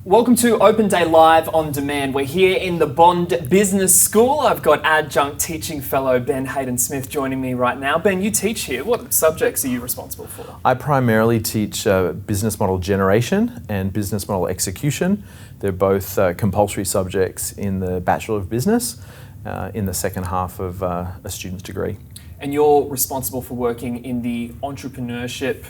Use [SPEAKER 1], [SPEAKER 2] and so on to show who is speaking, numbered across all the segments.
[SPEAKER 1] Welcome to Open Day Live on Demand. We're here in the Bond Business School. I've got Adjunct teaching fellow Ben Hayden-Smith joining me right now. Ben, you teach here. What subjects are you responsible for?
[SPEAKER 2] I primarily teach business model generation and business model execution. They're both compulsory subjects in the Bachelor of Business in the second half of a student's degree.
[SPEAKER 1] And you're responsible for working in the entrepreneurship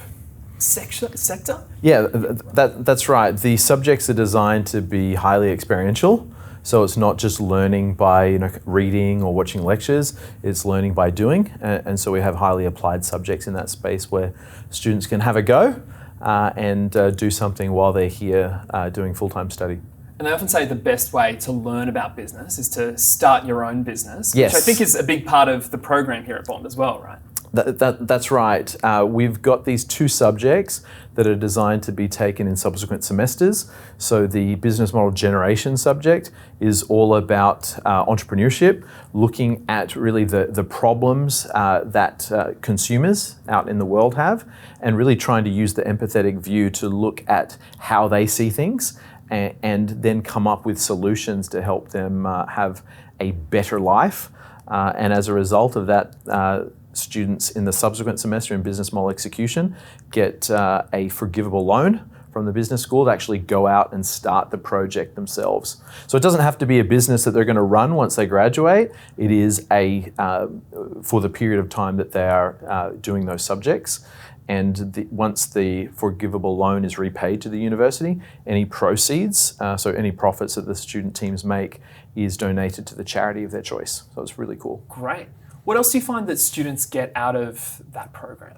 [SPEAKER 1] sector?
[SPEAKER 2] Yeah, that's right. The subjects are designed to be highly experiential. So it's not just learning by reading or watching lectures, it's learning by doing. And so we have highly applied subjects in that space where students can have a go and do something while they're here doing full-time study.
[SPEAKER 1] And they often say the best way to learn about business is to start your own business,
[SPEAKER 2] Yes.
[SPEAKER 1] which I think is a big part of the program here at Bond as well, right?
[SPEAKER 2] That's right. We've got these two subjects that are designed to be taken in subsequent semesters. So the business model generation subject is all about entrepreneurship, looking at really the problems that consumers out in the world have, and really trying to use the empathetic view to look at how they see things and then come up with solutions to help them have a better life. And as a result of that, students in the subsequent semester in business model execution get a forgivable loan from the business school to actually go out and start the project themselves. So it doesn't have to be a business that they're going to run once they graduate. It is for the period of time that they are doing those subjects. And once the forgivable loan is repaid to the university, any proceeds, so any profits that the student teams make, is donated to the charity of their choice. So it's really cool.
[SPEAKER 1] Great. What else do you find that students get out of that program?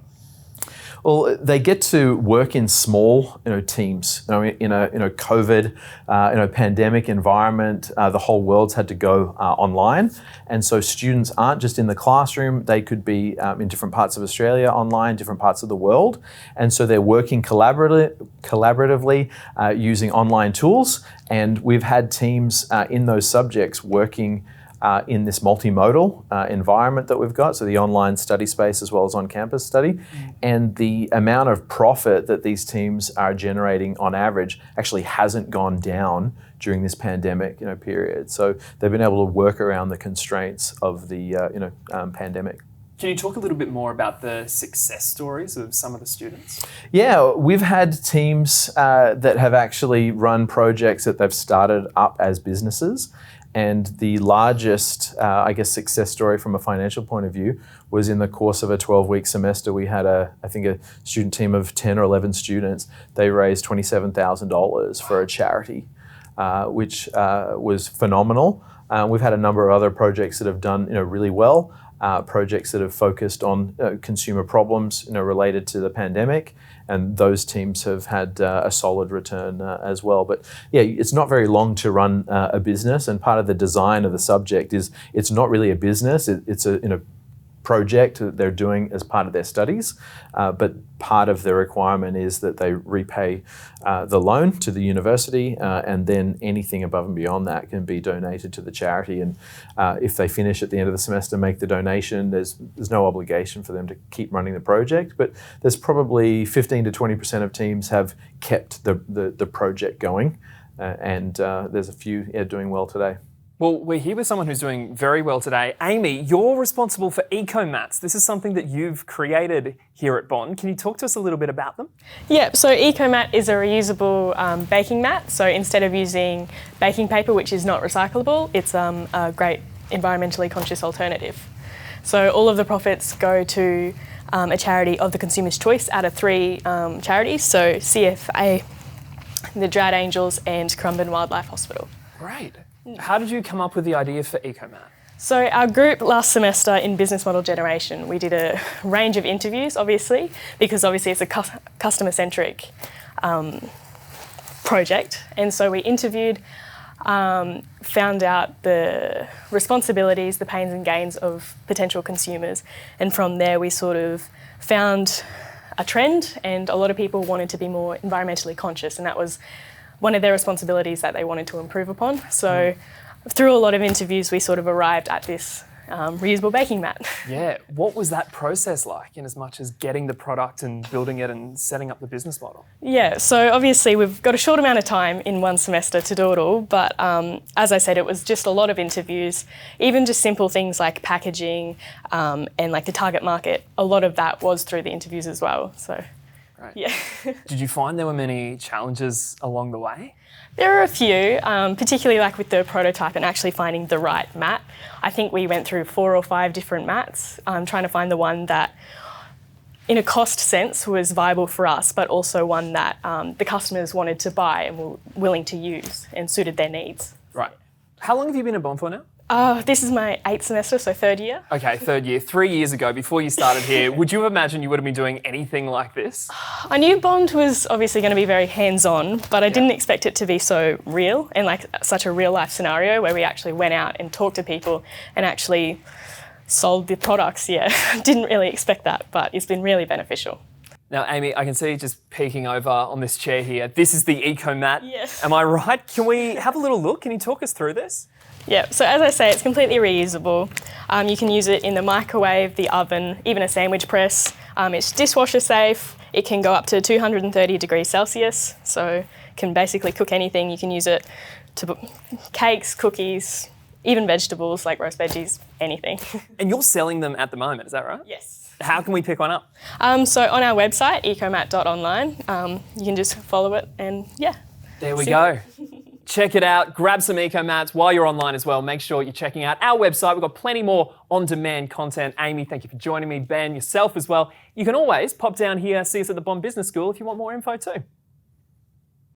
[SPEAKER 2] Well, they get to work in small, teams. In a COVID, pandemic environment, the whole world's had to go online, and so students aren't just in the classroom. They could be in different parts of Australia online, different parts of the world, and so they're working collaboratively using online tools. And we've had teams in those subjects working in this multimodal environment that we've got, so the online study space as well as on-campus study, and the amount of profit that these teams are generating on average actually hasn't gone down during this pandemic period. So they've been able to work around the constraints of the pandemic.
[SPEAKER 1] Can you talk a little bit more about the success stories of some of the students? Yeah,
[SPEAKER 2] we've had teams that have actually run projects that they've started up as businesses. And the largest, success story from a financial point of view was in the course of a 12-week semester. We had a student team of 10 or 11 students. They raised $27,000 for a charity, which was phenomenal. We've had a number of other projects that have done really well. Projects that have focused on consumer problems related to the pandemic, and those teams have had a solid return as well. But yeah, it's not very long to run a business, and part of the design of the subject is it's not really a business. It's a project that they're doing as part of their studies, but part of the requirement is that they repay the loan to the university, and then anything above and beyond that can be donated to the charity. And if they finish at the end of the semester, make the donation, there's no obligation for them to keep running the project, but there's probably 15 to 20% of teams have kept the project going, and there's a few doing well today.
[SPEAKER 1] Well, we're here with someone who's doing very well today. Amy, you're responsible for eco-mats. This is something that you've created here at Bond. Can you talk to us a little bit about them?
[SPEAKER 3] Yeah, so eco-mat is a reusable baking mat. So instead of using baking paper, which is not recyclable, it's a great environmentally conscious alternative. So all of the profits go to a charity of the consumer's choice out of 3 charities. So CFA, the Drought Angels, and Currumbin Wildlife Hospital.
[SPEAKER 1] Great. How did you come up with the idea for eco-mat?
[SPEAKER 3] So our group last semester in business model generation, we did a range of interviews, obviously, because obviously it's a customer-centric project. And so we interviewed, found out the responsibilities, the pains and gains of potential consumers. And from there, we sort of found a trend, and a lot of people wanted to be more environmentally conscious, and that was one of their responsibilities that they wanted to improve upon. So through a lot of interviews, we sort of arrived at this reusable baking mat.
[SPEAKER 1] Yeah. What was that process like in as much as getting the product and building it and setting up the business model?
[SPEAKER 3] Yeah, so obviously we've got a short amount of time in one semester to do it all, but as I said, it was just a lot of interviews, even just simple things like packaging and like the target market. A lot of that was through the interviews as well, so
[SPEAKER 1] Right.
[SPEAKER 3] yeah.
[SPEAKER 1] Did you find there were many challenges along the way?
[SPEAKER 3] There are a few, particularly like with the prototype and actually finding the right mat. I think we went through 4 or 5 different mats, trying to find the one that, in a cost sense, was viable for us, but also one that the customers wanted to buy and were willing to use and suited their needs.
[SPEAKER 1] Right. How long have you been at Bond for now?
[SPEAKER 3] This is my 8th semester, so 3rd year.
[SPEAKER 1] Okay, 3rd year. 3 years ago, before you started here, would you imagine you would have been doing anything like this?
[SPEAKER 3] I knew Bond was obviously going to be very hands-on, but I didn't expect it to be so real and like such a real-life scenario where we actually went out and talked to people and actually sold the products. Yeah, didn't really expect that, but it's been really beneficial.
[SPEAKER 1] Now, Amy, I can see you just peeking over on this chair here. This is the Eco Mat.
[SPEAKER 3] Yes.
[SPEAKER 1] Am I right? Can we have a little look? Can you talk us through this?
[SPEAKER 3] Yeah, so as I say, it's completely reusable. You can use it in the microwave, the oven, even a sandwich press. It's dishwasher safe. It can go up to 230 degrees Celsius, so can basically cook anything. You can use it to cakes, cookies, even vegetables like roast veggies, anything.
[SPEAKER 1] And you're selling them at the moment, is that right?
[SPEAKER 3] Yes.
[SPEAKER 1] How can we pick one up?
[SPEAKER 3] So on our website, ecomat.online, you can just follow it and yeah.
[SPEAKER 1] There we go. Check it out. Grab some Eco Mats while you're online as well. Make sure you're checking out our website. We've got plenty more on-demand content. Amy, thank you for joining me. Ben, yourself as well. You can always pop down here, see us at the Bond Business School if you want more info too.